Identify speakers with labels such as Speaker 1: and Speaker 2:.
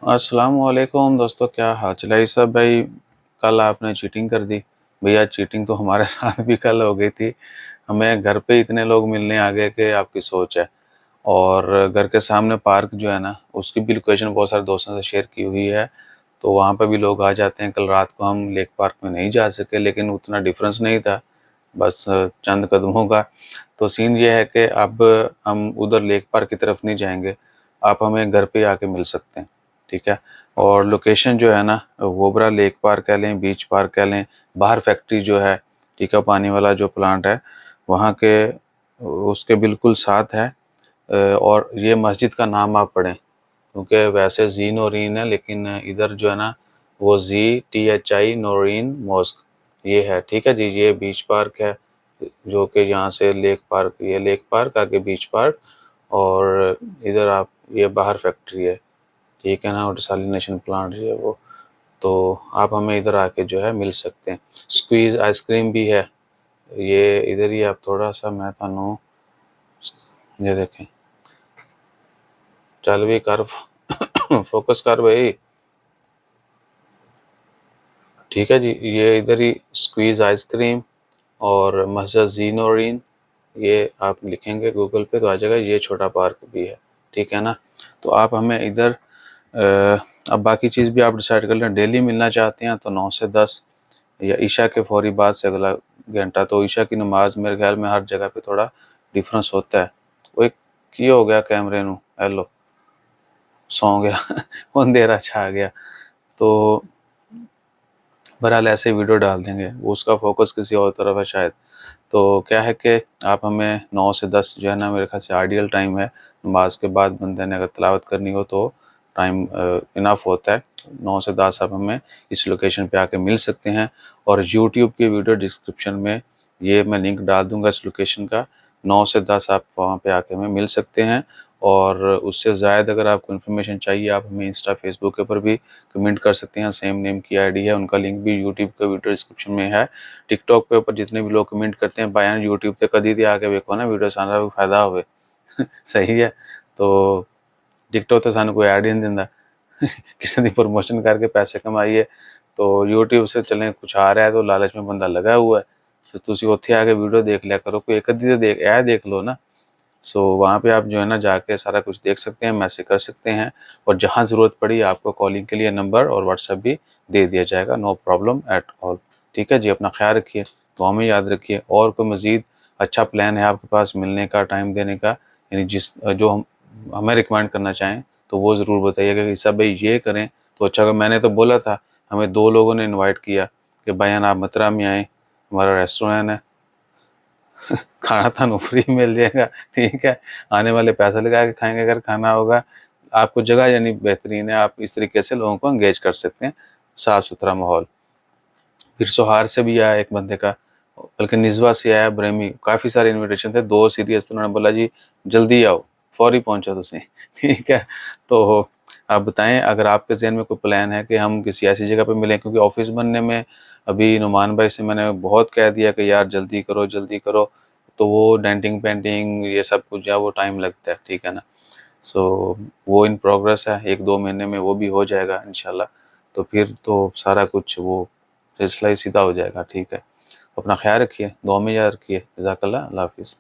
Speaker 1: अस्सलामुअलैकुम दोस्तों, क्या हाल चाल है सब भाई। कल आपने चीटिंग कर दी भैया। चीटिंग तो हमारे साथ भी कल हो गई थी। हमें घर पे इतने लोग मिलने आ गए कि आपकी सोच है। और घर के सामने पार्क जो है ना, उसकी भी लोकेशन बहुत सारे दोस्तों से शेयर की हुई है। तो वहाँ पे भी लोग आ जाते हैं। कल रात को हम लेक पार्क में नहीं जा सके, लेकिन उतना डिफरेंस नहीं था, बस चंद कदमों का। तो सीन ये है कि अब हम उधर लेक पार्क की तरफ नहीं जाएंगे। आप हमें घर पे आके मिल सकते हैं, ठीक है। और लोकेशन जो है ना, वोबरा लेक पार्क कह लें, बीच पार्क कह लें, बाहर फैक्ट्री जो है, ठीक है, पानी वाला जो प्लांट है, वहाँ के उसके बिल्कुल साथ है। और ये मस्जिद का नाम आप पढ़ें, क्योंकि वैसे जी नोरीन है, लेकिन इधर जो है ना, वो ZTHI नोरीन मॉस्क ये है, ठीक है जी। ये बीच पार्क है, जो कि यहाँ से लेक पार्क, ये लेक पार्क आगे बीच पार्क। और इधर आप, ये बाहर फैक्ट्री है, ठीक है ना, और डिसैलिनेशन प्लांट जो है वो। तो आप हमें इधर आके जो है मिल सकते हैं। स्क्वीज़ आइसक्रीम भी है, ये इधर ही। आप थोड़ा सा, मैं थानू ये देखें, चल भी कर फोकस कर भाई, ठीक है जी। ये इधर ही स्क्वीज़ आइसक्रीम और मस्जिद ज़ीनोरीन, ये आप लिखेंगे गूगल पे तो आ जाएगा। ये छोटा पार्क भी है, ठीक है ना। तो आप हमें इधर अब बाकी चीज़ भी आप डिसाइड कर लें। डेली मिलना चाहते हैं तो 9 से 10, या ईशा के फौरी बाद से अगला घंटा। तो ईशा की नमाज मेरे ख्याल में हर जगह पे थोड़ा डिफरेंस होता है। वो एक की हो गया कैमरे नू, हेलो, सौ गया अंधेरा छा गया। तो बहरहाल ऐसे वीडियो डाल देंगे, वो उसका फोकस किसी और तरफ है शायद। तो क्या है कि आप हमें 9 से 10 जो है ना, मेरे ख्याल से आइडियल टाइम है। नमाज के बाद बंदे ने अगर तिलावत करनी हो तो टाइम इनफ होता है। 9 से 10 आप हमें इस लोकेशन पे आके मिल सकते हैं। और यूट्यूब की वीडियो डिस्क्रिप्शन में ये मैं लिंक डाल दूंगा इस लोकेशन का। 9 से 10 आप वहाँ पे आके हमें मिल सकते हैं। और उससे ज़ायद अगर आपको इन्फॉर्मेशन चाहिए, आप हमें इंस्टा फेसबुक के ऊपर भी कमेंट कर सकते हैं। सेम नेम की आईडी है, उनका लिंक भी यूट्यूब के वीडियो डिस्क्रिप्शन में है। टिकटॉक के ऊपर जितने भी लोग कमेंट करते हैं, बयान यूट्यूब पे कदी भी आके देखो ना वीडियो, सारा भी फायदा होवे सही है। तो टिकटॉक तो सानू कोई ऐड ही नहीं दिंदा किसी की प्रमोशन करके पैसे कमाइए। तो यूट्यूब से चलें, कुछ आ रहा है तो लालच में बंदा लगा हुआ है। तो तुसी उत्थे आके वीडियो देख लिया करो, कोई एक अद्धी तो देख ऐ देख लो ना। सो वहाँ पे आप जो है ना जाके सारा कुछ देख सकते हैं, मैसेज कर सकते हैं। और जहाँ ज़रूरत पड़ी आपको कॉलिंग के लिए नंबर और व्हाट्सएप भी दे दिया जाएगा, नो प्रॉब्लम एट ऑल। ठीक है जी, अपना ख्याल रखिए, दुआ में याद रखिए। और कोई मज़ीद अच्छा प्लान है आपके पास मिलने का, टाइम देने का, यानी जिस जो हम हमें रिकमेंड करना चाहें, तो वो ज़रूर बताइएगा कि सब भाई ये करें तो अच्छा होगा। मैंने तो बोला था, हमें 2 लोगों ने इनवाइट किया कि बयान आप मथुरा में आएँ, हमारा रेस्टोरेंट है, खाना थानू फ्री मिल जाएगा, ठीक है। आने वाले पैसा लगा के खाएंगे अगर खाना होगा। आपको जगह यानी बेहतरीन है, आप इस तरीके से लोगों को एंगेज कर सकते हैं। साफ़ सुथरा माहौल। फिर सोहार से भी आया एक बंदे का, बल्कि निजवा से आया, ब्रह्मी, काफ़ी सारे इन्विटेशन थे, 2 सीरियस। तो उन्होंने बोला जी जल्दी आओ, फौरी पहुँचो तुसीं ठीक है। तो आप बताएं अगर आपके जहन में कोई प्लान है कि हम किसी ऐसी जगह पे मिलें, क्योंकि ऑफिस बनने में अभी नुमान भाई से मैंने बहुत कह दिया कि यार जल्दी करो जल्दी करो। तो वो डेंटिंग पेंटिंग ये सब कुछ है, वो टाइम लगता है, ठीक है ना। सो वो इन प्रोग्रेस है, 1-2 महीने में वो भी हो जाएगा इंशाल्लाह। तो फिर तो सारा कुछ वो सिलसिला ही सीधा हो जाएगा, ठीक है। अपना ख्याल रखिए, दुआ में याद रखिए। जज़ाकल्लाह, अल्लाह हाफ़िज़।